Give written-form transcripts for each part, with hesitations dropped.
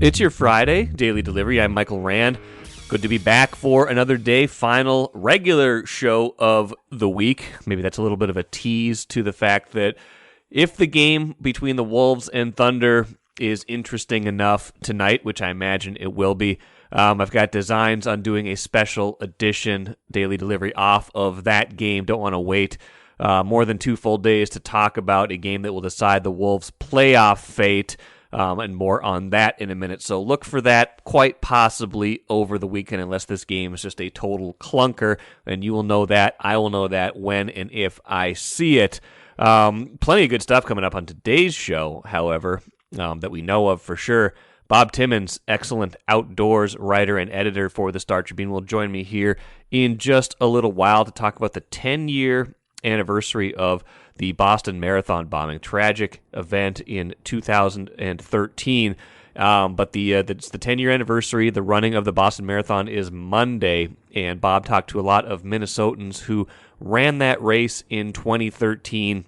It's your Friday daily delivery. I'm Michael Rand. Good to be back for another day, final regular show of the week. Maybe that's a little bit of a tease to the fact that if the game between the Wolves and Thunder is interesting enough tonight, which I imagine it will be, I've got designs on doing a special edition daily delivery off of that game. Don't want to wait more than 2 full days to talk about a game that will decide the Wolves' playoff fate. And more on that in a minute. So look for that quite possibly over the weekend unless this game is just a total clunker. And you will know that. I will know that when and if I see it. Plenty of good stuff coming up on today's show, however, that we know of for sure. Bob Timmons, excellent outdoors writer and editor for the Star Tribune, will join me here in just a little while to talk about the 10-year anniversary of the Boston Marathon bombing, tragic event in 2013. But it's the 10-year anniversary. The running of the Boston Marathon is Monday, and Bob talked to a lot of Minnesotans who ran that race in 2013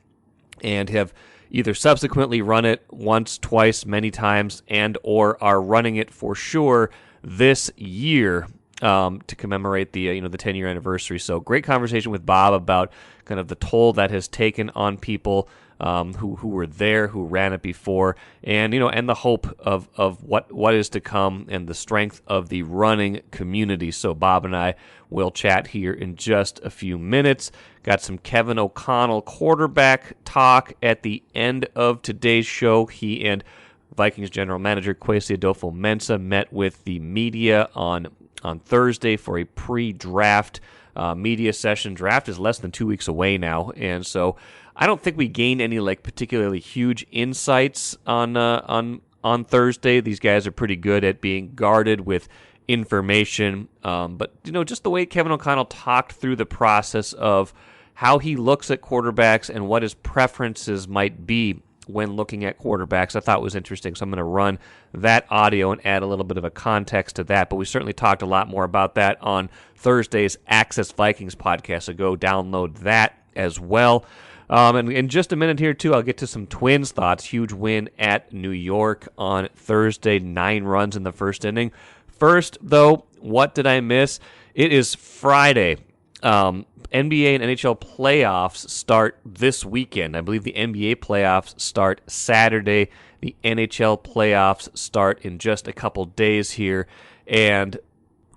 and have either subsequently run it once, twice, many times, and or are running it for sure this year to commemorate the 10-year anniversary. So great conversation with Bob about kind of the toll that has taken on people who were there, who ran it before, and and the hope of what is to come and the strength of the running community. So Bob and I will chat here in just a few minutes. Got some Kevin O'Connell quarterback talk at the end of today's show. He and Vikings general manager Kwesi Adolfo-Mensah met with the media on Thursday for a pre-draft media session. Draft is less than 2 weeks away now, and so I don't think we gained any particularly huge insights on Thursday. These guys are pretty good at being guarded with information, but just the way Kevin O'Connell talked through the process of how he looks at quarterbacks and what his preferences might be when looking at quarterbacks, I thought was interesting. So I'm going to run that audio and add a little bit of a context to that. But we certainly talked a lot more about that on Thursday's Access Vikings podcast. So go download that as well. And in just a minute here, too, I'll get to some Twins thoughts. Huge win at New York on Thursday, 9 runs in the first inning. First, though, what did I miss? It is Friday. NBA and NHL playoffs start this weekend. I believe the NBA playoffs start Saturday. The NHL playoffs start in just a couple days here. And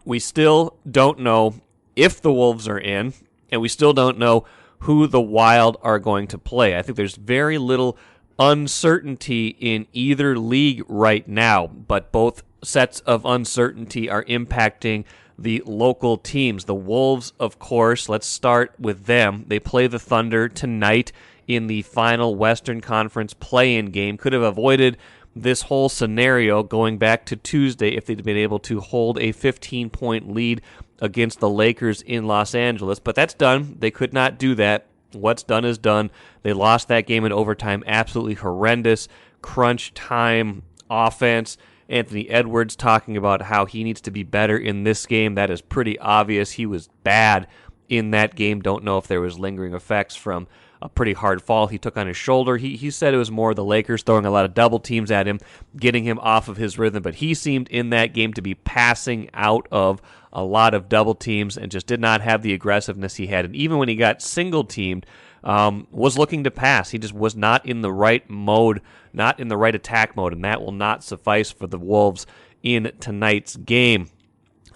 we still don't know if the Wolves are in, and we still don't know who the Wild are going to play. I think there's very little uncertainty in either league right now, but both sets of uncertainty are impacting the local teams. The Wolves, of course, let's start with them. They play the Thunder tonight in the final Western Conference play-in game. Could have avoided this whole scenario going back to Tuesday if they'd been able to hold a 15-point lead against the Lakers in Los Angeles. But that's done. They could not do that. What's done is done. They lost that game in overtime. Absolutely horrendous crunch time offense. Anthony Edwards talking about how he needs to be better in this game. That is pretty obvious. He was bad in that game. Don't know if there was lingering effects from a pretty hard fall he took on his shoulder. He said it was more the Lakers throwing a lot of double teams at him, getting him off of his rhythm. But he seemed in that game to be passing out of a lot of double teams and just did not have the aggressiveness he had. And even when he got single teamed, was looking to pass. He just was not in the right mode, not in the right attack mode, and that will not suffice for the Wolves in tonight's game.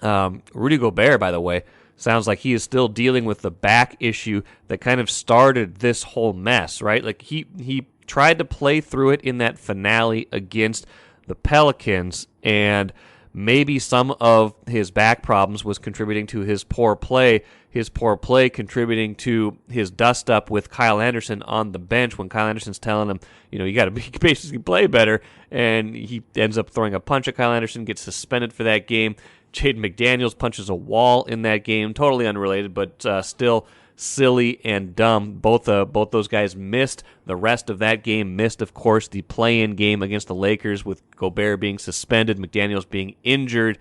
Rudy Gobert, by the way, sounds like he is still dealing with the back issue that kind of started this whole mess, right? Like he tried to play through it in that finale against the Pelicans, and maybe some of his back problems was contributing to his poor play. His poor play contributing to his dust-up with Kyle Anderson on the bench when Kyle Anderson's telling him, you got to basically play better, and he ends up throwing a punch at Kyle Anderson, gets suspended for that game. Jaden McDaniels punches a wall in that game, totally unrelated, but still silly and dumb. Both those guys missed the rest of that game, missed, of course, the play-in game against the Lakers with Gobert being suspended, McDaniels being injured.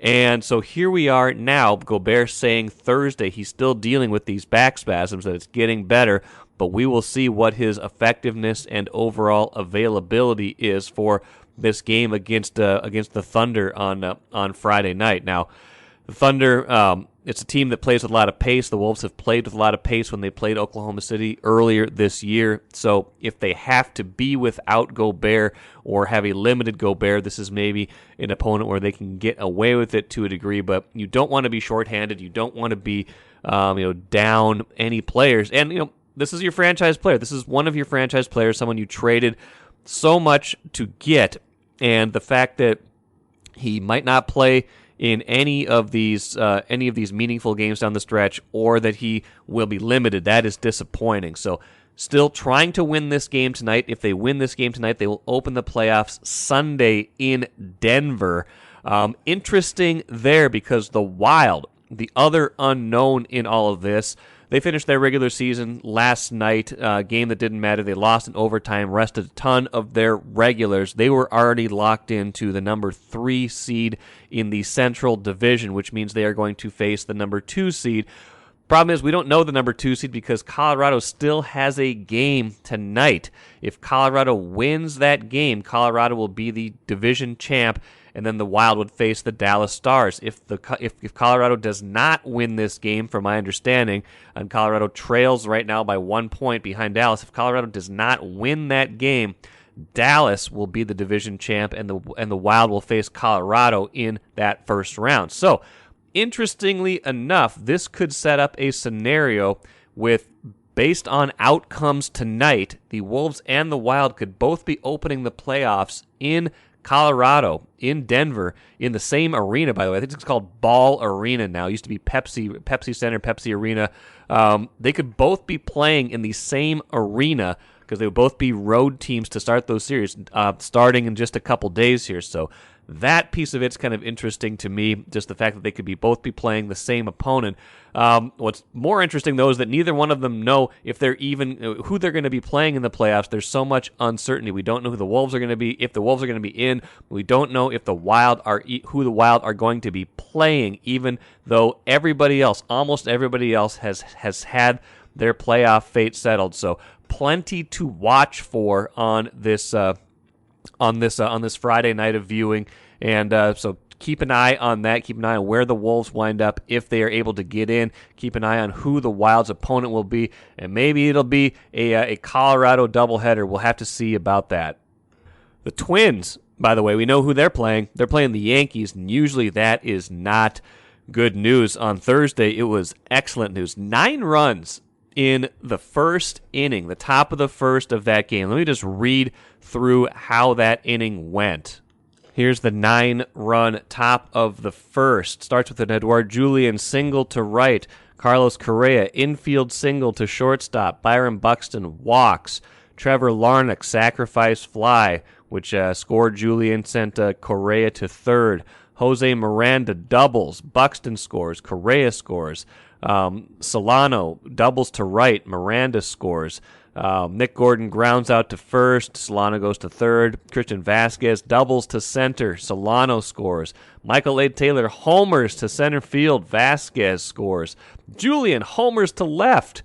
And so here we are now, Gobert saying Thursday he's still dealing with these back spasms, that it's getting better, but we will see what his effectiveness and overall availability is for this game against the Thunder on Friday night. Now, the Thunder, it's a team that plays with a lot of pace. The Wolves have played with a lot of pace when they played Oklahoma City earlier this year. So if they have to be without Gobert or have a limited Gobert, this is maybe an opponent where they can get away with it to a degree. But you don't want to be shorthanded. You don't want to be down any players. And this is your franchise player. This is one of your franchise players, someone you traded so much to get. And the fact that he might not play in any of these meaningful games down the stretch, or that he will be limited, that is disappointing. So still trying to win this game tonight. If they win this game tonight, they will open the playoffs Sunday in Denver. Interesting there because the Wild, the other unknown in all of this, they finished their regular season last night, game that didn't matter. They lost in overtime, rested a ton of their regulars. They were already locked into the number 3 seed in the Central Division, which means they are going to face the number 2 seed. Problem is, we don't know the number 2 seed because Colorado still has a game tonight. If Colorado wins that game, Colorado will be the division champ, and then the Wild would face the Dallas Stars. If Colorado does not win this game, from my understanding, and Colorado trails right now by 1 point behind Dallas, if Colorado does not win that game, Dallas will be the division champ, and the Wild will face Colorado in that first round. So, interestingly enough, this could set up a scenario based on outcomes tonight, the Wolves and the Wild could both be opening the playoffs in Colorado, in Denver, in the same arena, by the way. I think it's called Ball Arena now. It used to be Pepsi Center, Pepsi Arena. They could both be playing in the same arena because they would both be road teams to start those series, starting in just a couple days here. So that piece of it's kind of interesting to me, just the fact that they could both be playing the same opponent. What's more interesting, though, is that neither one of them know if they're even who they're going to be playing in the playoffs. There's so much uncertainty. We don't know who the Wolves are going to be, if the Wolves are going to be in. We don't know if who the Wild are going to be playing, even though almost everybody else has had their playoff fate settled. So plenty to watch for on this Friday night of viewing, and so keep an eye on that. Keep an eye on where the Wolves wind up if they are able to get in. Keep an eye on who the Wild's opponent will be, and maybe it'll be a Colorado doubleheader. We'll have to see about that. The Twins, by the way, we know who they're playing. They're playing the Yankees, and usually that is not good news. On Thursday, it was excellent news. 9 runs in the first inning, the top of the first of that game. Let me just read through how that inning went. Here's the 9-run top of the first. Starts with an Edouard Julien single to right. Carlos Correa infield single to shortstop. Byron Buxton walks. Trevor Larnach sacrifice fly, which scored Julien, sent Correa to third. Jose Miranda doubles. Buxton scores. Correa scores. Solano doubles to right. Miranda scores. Nick Gordon grounds out to first. Solano goes to third. Christian Vasquez doubles to center. Solano scores. Michael A. Taylor homers to center field. Vasquez scores. Julien homers to left.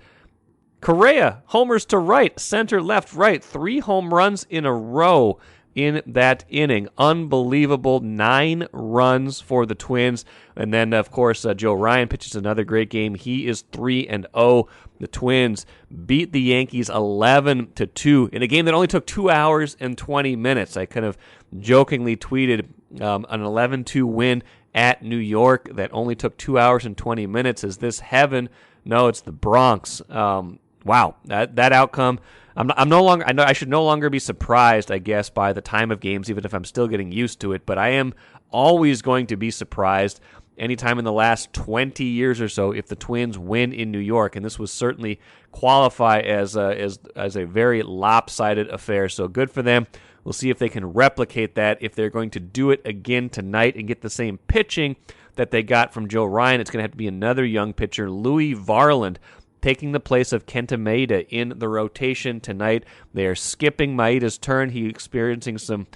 Correa homers to right. Center, left, right. 3 home runs in a row in that inning. Unbelievable. 9 runs for the Twins. And then, of course, Joe Ryan pitches another great game. He is 3-0. The Twins beat the Yankees 11-2 in a game that only took 2 hours and 20 minutes. I kind of jokingly tweeted an 11-2 win at New York that only took 2 hours and 20 minutes. Is this heaven? No, it's the Bronx. Wow, that outcome. I should no longer be surprised, I guess, by the time of games, even if I'm still getting used to it. But I am always going to be surprised anytime in the last 20 years or so if the Twins win in New York, and this would certainly qualify as a very lopsided affair. So good for them. We'll see if they can replicate that, if they're going to do it again tonight and get the same pitching that they got from Joe Ryan. It's going to have to be another young pitcher, Louis Varland, taking the place of Kenta Maeda in the rotation tonight. They are skipping Maeda's turn. He's experiencing some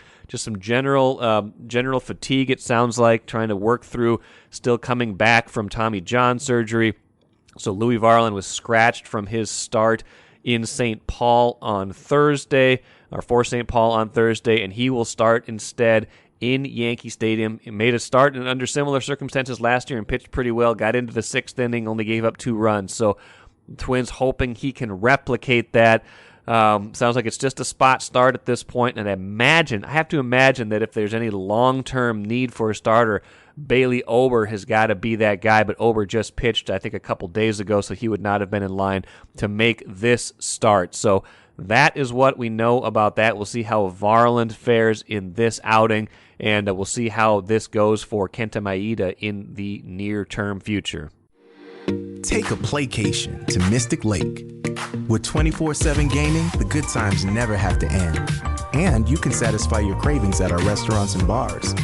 general fatigue, it sounds like, trying to work through, still coming back from Tommy John surgery. So Louis Varland was scratched from his start in St. Paul on Thursday. or for St. Paul on Thursday, and he will start instead in Yankee Stadium. He made a start under similar circumstances last year and pitched pretty well, got into the 6th inning, only gave up 2 runs. So Twins hoping he can replicate that. Sounds like it's just a spot start at this point, and I have to imagine that if there's any long-term need for a starter, Bailey Ober has got to be that guy, but Ober just pitched, I think, a couple days ago, so he would not have been in line to make this start. So that is what we know about that. We'll see how Varland fares in this outing, and we'll see how this goes for Kenta Maeda in the near-term future. Take a playcation to Mystic Lake. With 24/7 gaming, the good times never have to end. And you can satisfy your cravings at our restaurants and bars.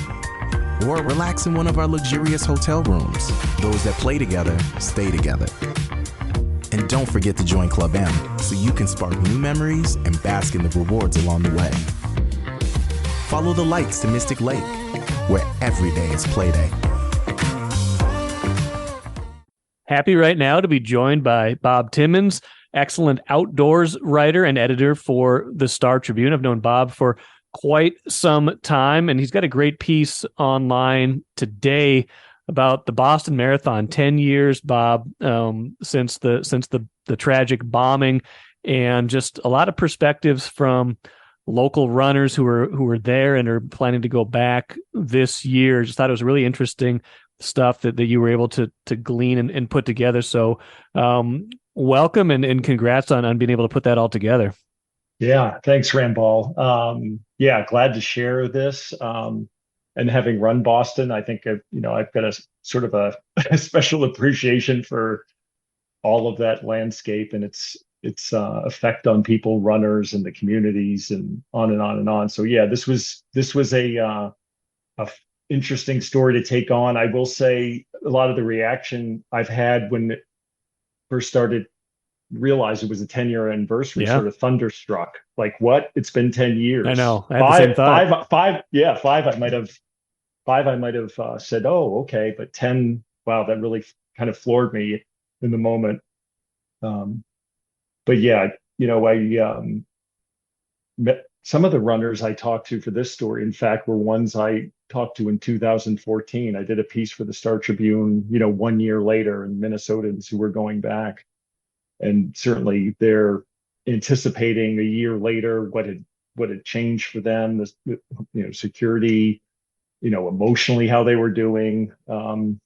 Or relax in one of our luxurious hotel rooms. Those that play together, stay together. And don't forget to join Club M so you can spark new memories and bask in the rewards along the way. Follow the lights to Mystic Lake, where every day is play day. Happy right now to be joined by Bob Timmons, excellent outdoors writer and editor for the Star Tribune. I've known Bob for quite some time, and he's got a great piece online today about the Boston Marathon. 10 years, Bob, since the tragic bombing, and just a lot of perspectives from local runners who were there and are planning to go back this year. Just thought it was really interesting stuff that you were able to glean and put together. So welcome and congrats on being able to put that all together. Yeah, thanks, Ramball. Yeah, glad to share this. And having run Boston, I think I've got a sort of a special appreciation for all of that landscape and its effect on people, runners, and the communities, and on and on and on. So yeah, this was a interesting story to take on. I will say a lot of the reaction I've had when it first started, realized it was a 10-year anniversary, sort of thunderstruck. Like, what? It's been 10 years. I know. I had the same thought. Five. I might have said, oh, okay, but 10. Wow, that really kind of floored me in the moment. But yeah, I met some of the runners I talked to for this story. In fact, were ones I talked to in 2014. I did a piece for the Star Tribune, 1 year later, and Minnesotans who were going back. And certainly they're anticipating a year later what had changed for them, security, emotionally how they were doing, how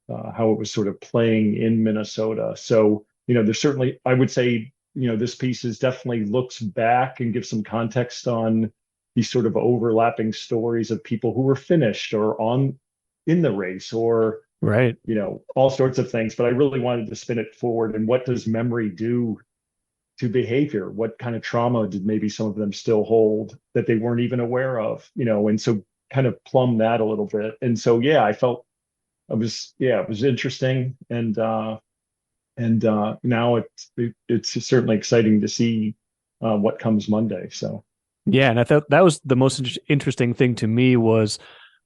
it was sort of playing in Minnesota. So, there's certainly, I would say, this piece is definitely looks back and gives some context on these sort of overlapping stories of people who were finished or in the race, or right, all sorts of things. But I really wanted to spin it forward. And what does memory do to behavior? What kind of trauma did maybe some of them still hold that they weren't even aware of? And so kind of plumb that a little bit. And so, yeah, I felt it was interesting. And now it's certainly exciting to see what comes Monday. So. Yeah, and I thought that was the most interesting thing to me, was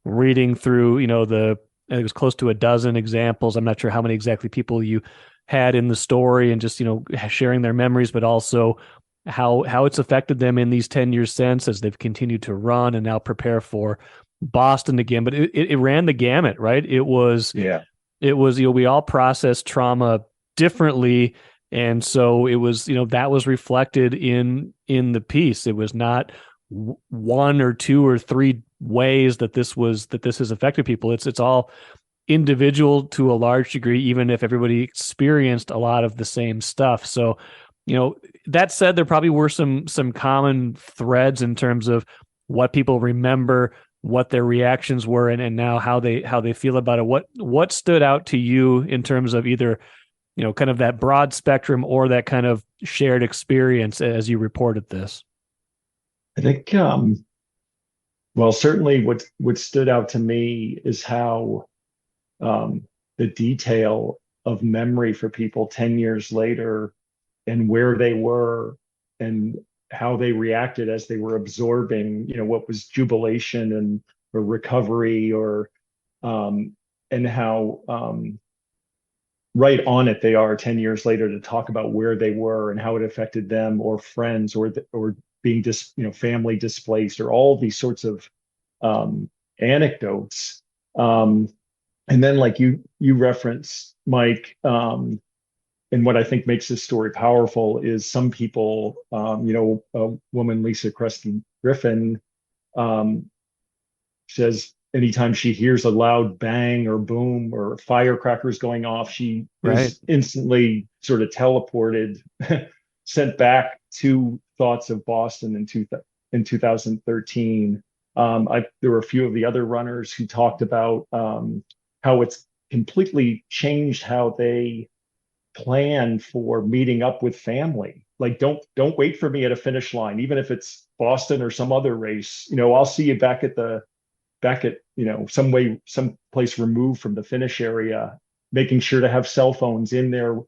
reading through, it was close to a dozen examples. I'm not sure how many exactly people you had in the story, and just, sharing their memories, but also how it's affected them in these 10 years since, as they've continued to run and now prepare for Boston again. But it ran the gamut, right? It was, we all process trauma differently. And so it was, that was reflected in the piece. It was not one or two or three ways that this has affected people. It's all individual to a large degree, even if everybody experienced a lot of the same stuff. So, that said, there probably were some common threads in terms of what people remember, what their reactions were, and now how they feel about it. What stood out to you in terms of either, kind of that broad spectrum or that kind of shared experience as you reported this? I think, well, certainly what stood out to me is how the detail of memory for people 10 years later, and where they were and how they reacted as they were absorbing, what was jubilation or recovery, or and how right on it they are 10 years later to talk about where they were and how it affected them or friends, or being family displaced, or all these sorts of anecdotes. And then, like you reference, Mike, and what I think makes this story powerful is some people, a woman, Lisa Creston Griffin, says anytime she hears a loud bang or boom or firecrackers going off, she is instantly sort of teleported, sent back to thoughts of Boston in 2013. There were a few of the other runners who talked about how it's completely changed how they plan for meeting up with family. Like, don't wait for me at a finish line, even if it's Boston or some other race. I'll see you back at some place removed from the finish area, making sure to have cell phones in their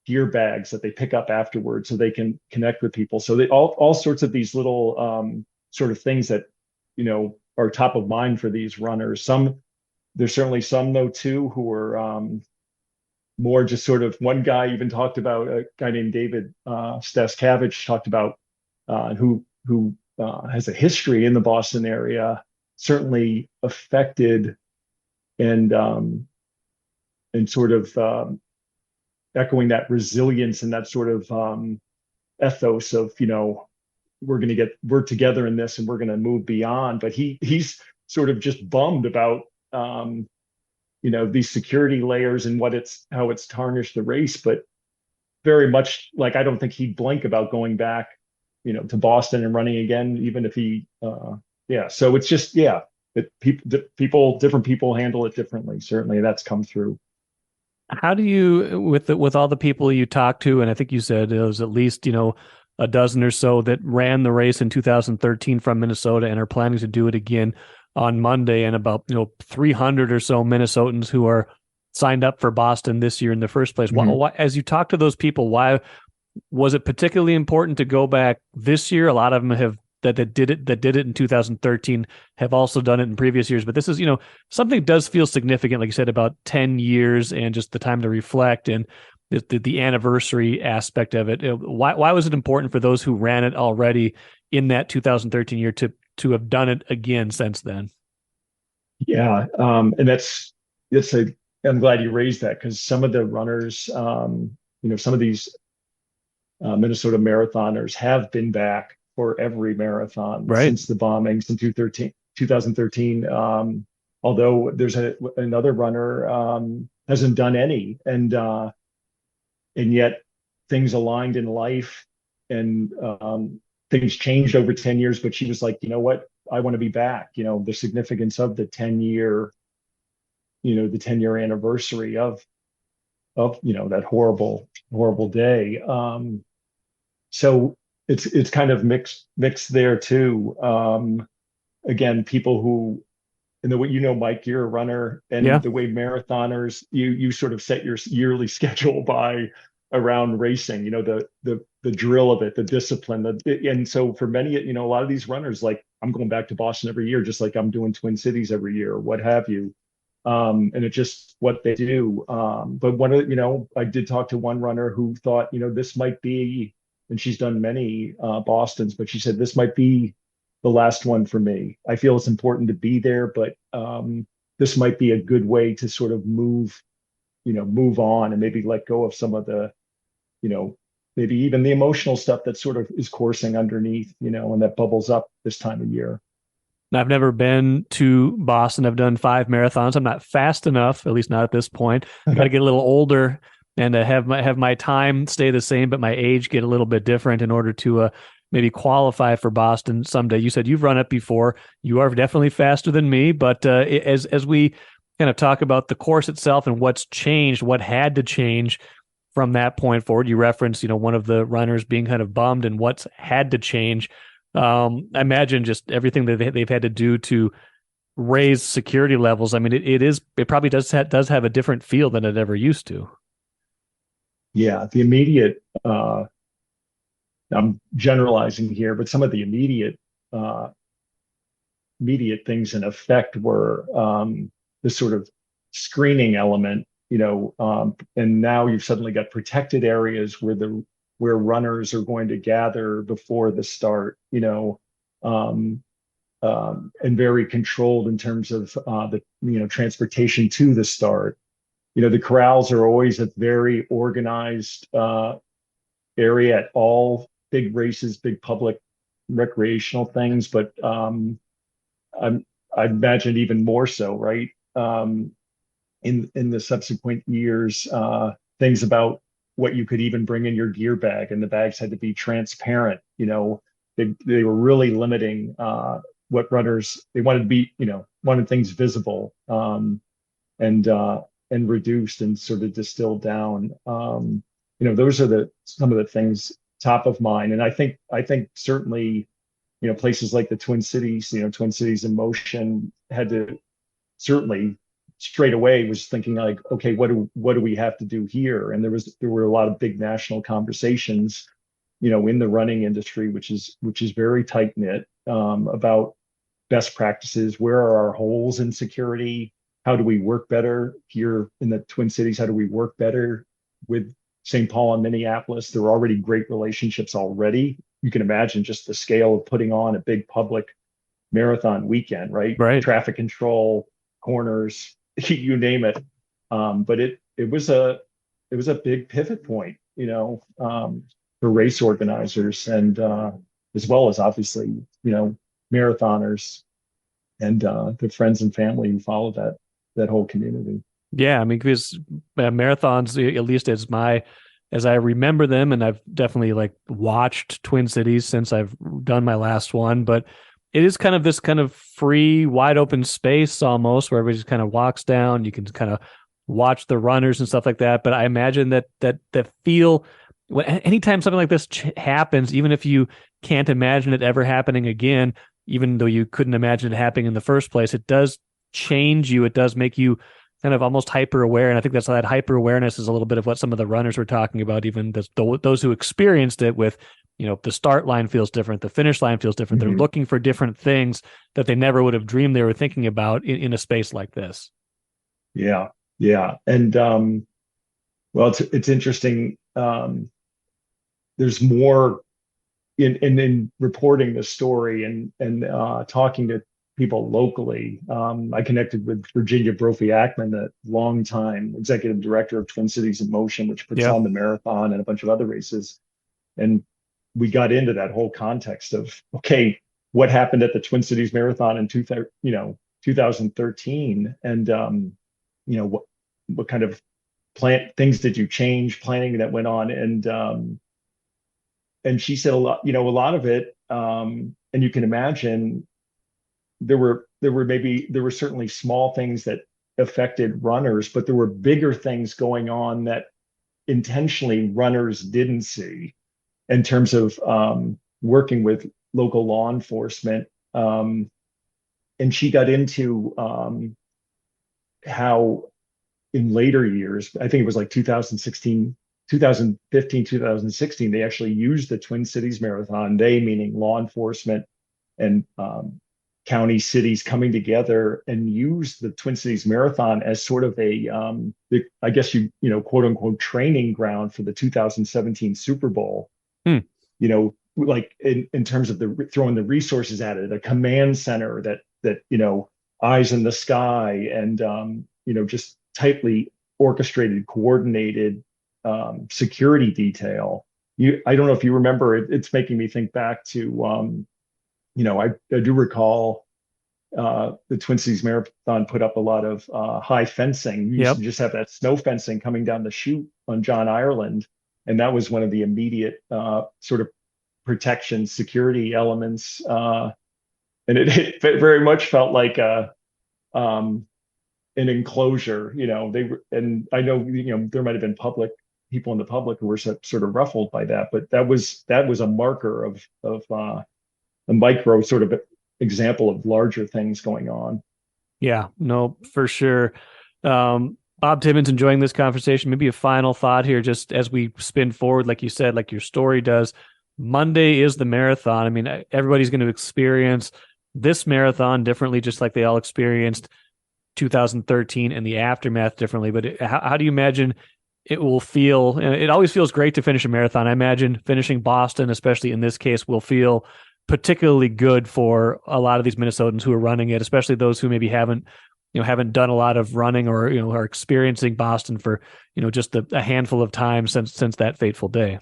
gear bags that they pick up afterwards so they can connect with people. So they all sorts of these little sort of things that are top of mind for these runners. There's certainly some, though, too, who are more just sort of, one guy even talked about, a guy named David Staskavich talked about, who has a history in the Boston area, certainly affected and sort of echoing that resilience and that sort of ethos of, we're together in this and we're going to move beyond. But he's sort of just bummed about these security layers and how it's tarnished the race. But very much, like, I don't think he'd blink about going back to Boston and running again, even if he so it's just different people handle it differently. Certainly that's come through. How do you, with all the people you talked to, and I think you said it was at least a dozen or so that ran the race in 2013 from Minnesota and are planning to do it again on Monday, and about 300 or so Minnesotans who are signed up for Boston this year in the first place. Mm-hmm. Why, as you talk to those people, why was it particularly important to go back this year? A lot of them have that did it in 2013 have also done it in previous years, but this is something that does feel significant, like you said, about 10 years and just the time to reflect and the anniversary aspect of it. Why was it important for those who ran it already in that 2013 year to have done it again since then? Yeah, and I'm glad you raised that, because some of the runners, some of these Minnesota marathoners have been back for every marathon since the bombings in 2013. Although there's another runner hasn't done any, and yet things aligned in life, and things changed over 10 years. But she was like, you know what, I want to be back. The significance of the 10-year anniversary of that horrible day. So it's kind of mixed there too. Again, people who, and the way, Mike, you're a runner, and the way marathoners, you sort of set your yearly schedule around racing, the drill of it, the discipline, and so for many, a lot of these runners, like, I'm going back to Boston every year, just like I'm doing Twin Cities every year, or what have you. And it's just what they do. But I did talk to one runner who thought, this might be, and she's done many Bostons, but she said, this might be the last one for me. I feel it's important to be there, but this might be a good way to sort of move on and maybe let go of some of the, maybe even the emotional stuff that sort of is coursing underneath, and that bubbles up this time of year. I've never been to Boston. I've done 5 marathons. I'm not fast enough, at least not at this point. I got to get a little older and have my time stay the same, but my age get a little bit different in order to maybe qualify for Boston someday. You said you've run it before. You are definitely faster than me, but as we kind of talk about the course itself and what's changed, what had to change from that point forward, you referenced, one of the runners being kind of bummed and what's had to change. I imagine just everything that they've had to do to raise security levels. I mean, it probably does have a different feel than it ever used to. Yeah, the immediate, I'm generalizing here, but some of the immediate things in effect were the sort of screening element, and now you've suddenly got protected areas where the where runners are going to gather before the start, and very controlled in terms of the transportation to the start. The corrals are always a very organized area at all big races, big public recreational things, but I imagine even more so, right? In the subsequent years, things about what you could even bring in your gear bag, and the bags had to be transparent. They were really limiting what runners they wanted to be. Wanted things visible, and reduced and sort of distilled down. Those are some of the things top of mind, and I think certainly, places like the Twin Cities, Twin Cities in Motion had to certainly straight away was thinking like, okay, what do we have to do here? And there were a lot of big national conversations, in the running industry, which is very tight knit, about best practices. Where are our holes in security? How do we work better here in the Twin Cities? How do we work better with St. Paul and Minneapolis? There are already great relationships already. You can imagine just the scale of putting on a big public marathon weekend, right? Right. Traffic control, corners, you name it. But it was a big pivot point, for race organizers, and as well as obviously, marathoners and the friends and family who follow that whole community. Yeah, I mean, because marathons, at least as I remember them, and I've definitely like watched Twin Cities since I've done my last one, but it is kind of this kind of free, wide open space almost, where everybody just kind of walks down. You can kind of watch the runners and stuff like that. But I imagine that feel, anytime something like this happens, even if you can't imagine it ever happening again, even though you couldn't imagine it happening in the first place, it does change you. It does make you kind of almost hyper aware. And I think that hyper awareness is a little bit of what some of the runners were talking about, even those who experienced it with, the start line feels different. The finish line feels different. Mm-hmm. They're looking for different things that they never would have dreamed they were thinking about in a space like this. Yeah. Yeah. And, well, it's interesting. There's more in reporting the story and talking to people locally. I connected with Virginia Brophy-Ackman, the longtime executive director of Twin Cities in Motion, which puts on the marathon and a bunch of other races. And we got into that whole context of, okay, what happened at the Twin Cities Marathon in 2013, and what kind of things did you change, planning that went on, and she said a lot of it, and you can imagine there were certainly small things that affected runners, but there were bigger things going on that intentionally runners didn't see, in terms of working with local law enforcement. And she got into how in later years, I think it was like 2015, 2016, they actually used the Twin Cities Marathon, they meaning law enforcement and county cities coming together, and use the Twin Cities Marathon as sort of a, I guess quote unquote training ground for the 2017 Super Bowl. Like in terms of throwing the resources at it, a command center that eyes in the sky, and just tightly orchestrated, coordinated security detail. I don't know if you remember, it's making me think back to I do recall the Twin Cities Marathon put up a lot of high fencing. You used to just have that snow fencing coming down the chute on John Ireland, and that was one of the immediate sort of protection security elements, and it very much felt like an enclosure. And I know there might have been people in the public who were sort of ruffled by that, but that was a marker of a micro sort of example of larger things going on. Yeah, no, for sure. Bob Timmons, enjoying this conversation. Maybe a final thought here, just as we spin forward, like you said, like your story does. Monday is the marathon. I mean, everybody's going to experience this marathon differently, just like they all experienced 2013 and the aftermath differently. But how do you imagine it will feel, and it always feels great to finish a marathon. I imagine finishing Boston, especially in this case, will feel particularly good for a lot of these Minnesotans who are running it, especially those who maybe haven't done a lot of running or, are experiencing Boston for, just a handful of times since that fateful day.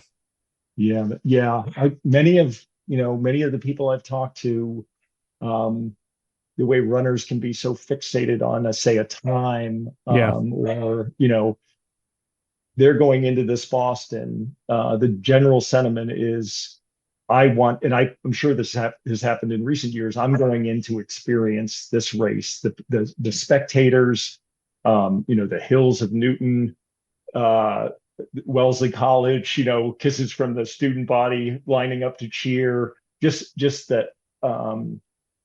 Yeah. Yeah. Many of the people I've talked to, the way runners can be so fixated on, say, a time, Yeah. or, they're going into this Boston. The general sentiment is, I'm sure this has happened in recent years. I'm going in to experience this race. The spectators, the hills of Newton, Wellesley College, kisses from the student body lining up to cheer. Just that,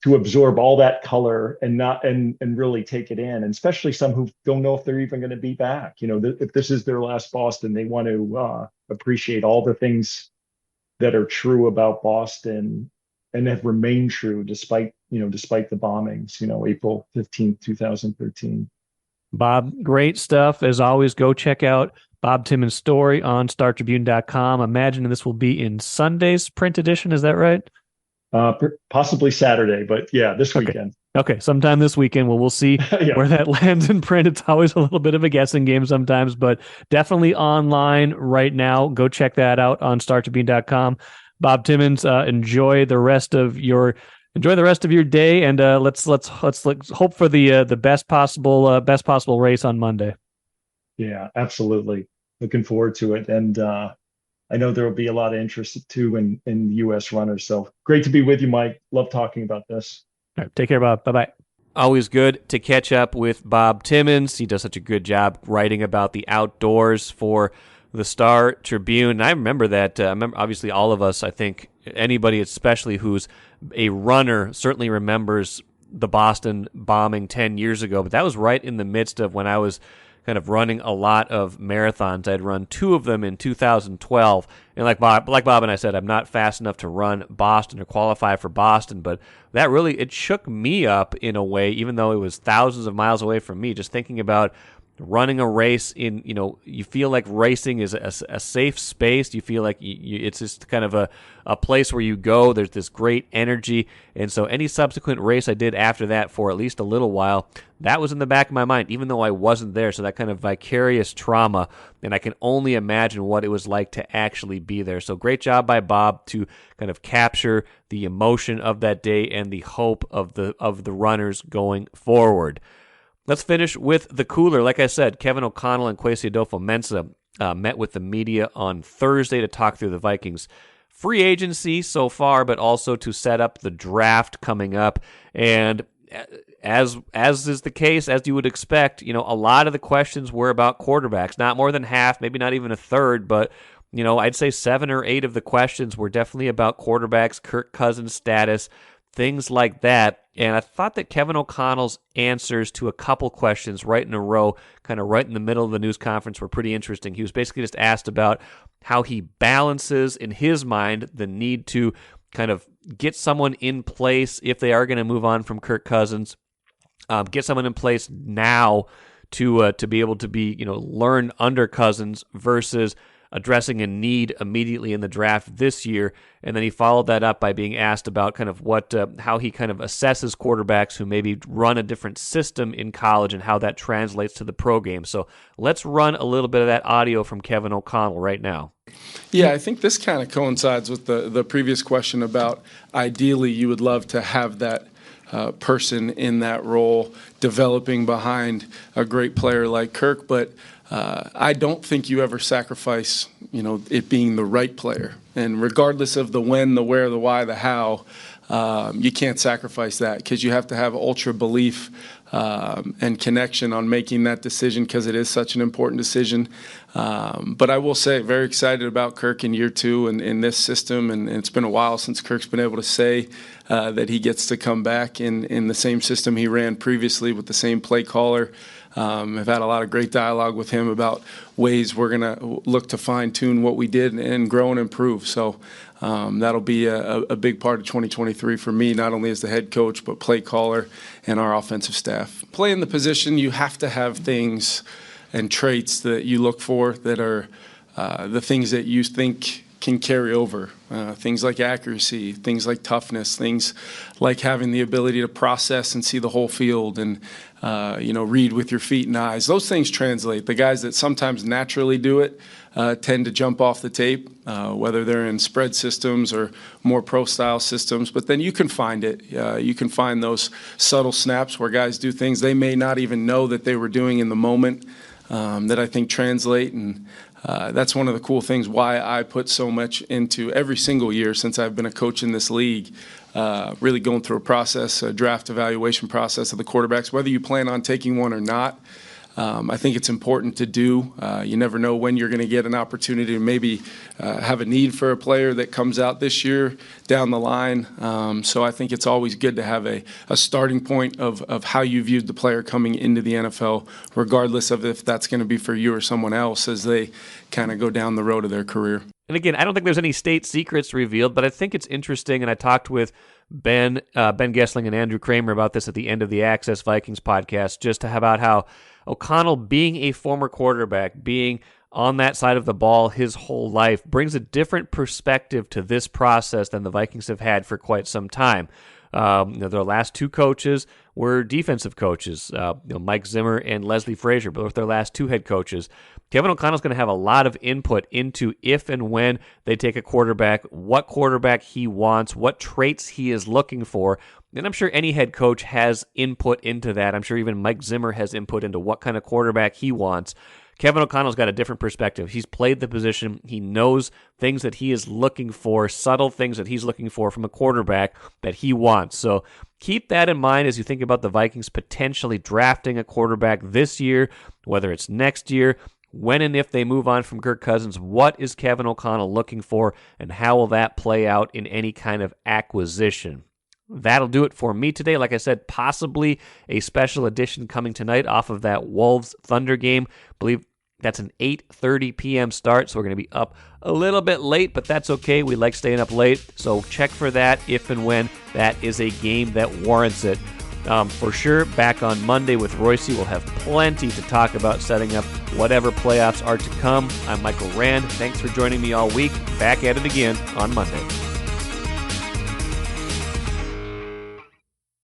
to absorb all that color and really take it in, and especially some who don't know if they're even going to be back. If this is their last Boston, they want to appreciate all the things that are true about Boston and have remained true despite the bombings, April 15th, 2013. Bob, great stuff. As always, go check out Bob Timmons' story on StarTribune.com. Imagining this will be in Sunday's print edition. Is that right? Possibly Saturday, but yeah, this weekend. Okay, sometime this weekend. Well, we'll see Yeah. where that lands in print. It's always a little bit of a guessing game sometimes, but definitely online right now. Go check that out on StarTribune.com. Bob Timmons, enjoy the rest of your day, and let's hope for the best possible race on Monday. Yeah, absolutely. Looking forward to it, and I know there will be a lot of interest too in U.S. runners. So great to be with you, Mike. Love talking about this. All right, take care, Bob. Bye-bye. Always good to catch up with Bob Timmons. He does such a good job writing about the outdoors for the Star Tribune. And I remember that. Obviously, all of us, I think, anybody especially who's a runner certainly remembers the Boston bombing 10 years ago. But that was right in the midst of when I was kind of running a lot of marathons. I'd run 2 of them in 2012. And like Bob and I said, I'm not fast enough to run Boston or qualify for Boston, but that really, it shook me up in a way, even though it was thousands of miles away from me, just thinking about running a race in, you feel like racing is a safe space. You feel like it's just kind of a place where you go. There's this great energy. And so any subsequent race I did after that for at least a little while, that was in the back of my mind, even though I wasn't there. So that kind of vicarious trauma, and I can only imagine what it was like to actually be there. So great job by Bob to kind of capture the emotion of that day and the hope of the runners going forward. Let's finish with the cooler. Like I said, Kevin O'Connell and Kwesi Adolfo-Mensah met with the media on Thursday to talk through the Vikings' free agency so far, but also to set up the draft coming up. And as is the case, as you would expect, a lot of the questions were about quarterbacks. Not more than half, maybe not even a third, but I'd say 7 or 8 of the questions were definitely about quarterbacks, Kirk Cousins' status, things like that. And I thought that Kevin O'Connell's answers to a couple questions right in a row, kind of right in the middle of the news conference, were pretty interesting. He was basically just asked about how he balances, in his mind, the need to kind of get someone in place if they are going to move on from Kirk Cousins, get someone in place now to be able to be, learn under Cousins versus addressing a need immediately in the draft this year. And then he followed that up by being asked about kind of how he kind of assesses quarterbacks who maybe run a different system in college and how that translates to the pro game. So let's run a little bit of that audio from Kevin O'Connell right now. Yeah, I think this kind of coincides with the previous question about ideally you would love to have that person in that role developing behind a great player like Kirk, but I don't think you ever sacrifice, it being the right player. And regardless of the when, the where, the why, the how, you can't sacrifice that because you have to have ultra belief and connection on making that decision because it is such an important decision. But I will say, very excited about Kirk in year 2 and in this system. And it's been a while since Kirk's been able to say that he gets to come back in the same system he ran previously with the same play caller. I've had a lot of great dialogue with him about ways we're going to look to fine-tune what we did and grow and improve. So that'll be a big part of 2023 for me, not only as the head coach, but play caller and our offensive staff. Playing the position, you have to have things and traits that you look for that are the things that you think can carry over. Things like accuracy, things like toughness, things like having the ability to process and see the whole field and read with your feet and eyes. Those things translate. The guys that sometimes naturally do it tend to jump off the tape, whether they're in spread systems or more pro-style systems. But then you can find it. You can find those subtle snaps where guys do things they may not even know that they were doing in the moment that I think translate. And that's one of the cool things why I put so much into every single year since I've been a coach in this league, really going through a draft evaluation process of the quarterbacks, whether you plan on taking one or not. I think it's important to do. You never know when you're going to get an opportunity to maybe have a need for a player that comes out this year down the line. So I think it's always good to have a starting point of how you viewed the player coming into the NFL, regardless of if that's going to be for you or someone else as they kind of go down the road of their career. And again, I don't think there's any state secrets revealed, but I think it's interesting, and I talked with Ben Gessling and Andrew Kramer about this at the end of the Access Vikings podcast, just about how O'Connell, being a former quarterback, being on that side of the ball his whole life, brings a different perspective to this process than the Vikings have had for quite some time. Their last two coaches were defensive coaches, Mike Zimmer and Leslie Frazier, both their last two head coaches. Kevin O'Connell's going to have a lot of input into if and when they take a quarterback, what quarterback he wants, what traits he is looking for. And I'm sure any head coach has input into that. I'm sure even Mike Zimmer has input into what kind of quarterback he wants. Kevin O'Connell's got a different perspective. He's played the position. He knows things that he is looking for, subtle things that he's looking for from a quarterback that he wants. So keep that in mind as you think about the Vikings potentially drafting a quarterback this year, whether it's next year. When and if they move on from Kirk Cousins, what is Kevin O'Connell looking for, and how will that play out in any kind of acquisition? That'll do it for me today. Like I said, possibly a special edition coming tonight off of that Wolves-Thunder game. I believe that's an 8:30 p.m. start, so we're going to be up a little bit late, but that's okay. We like staying up late, so check for that if and when that is a game that warrants it. For sure, back on Monday with Royce. We'll have plenty to talk about setting up whatever playoffs are to come. I'm Michael Rand. Thanks for joining me all week. Back at it again on Monday.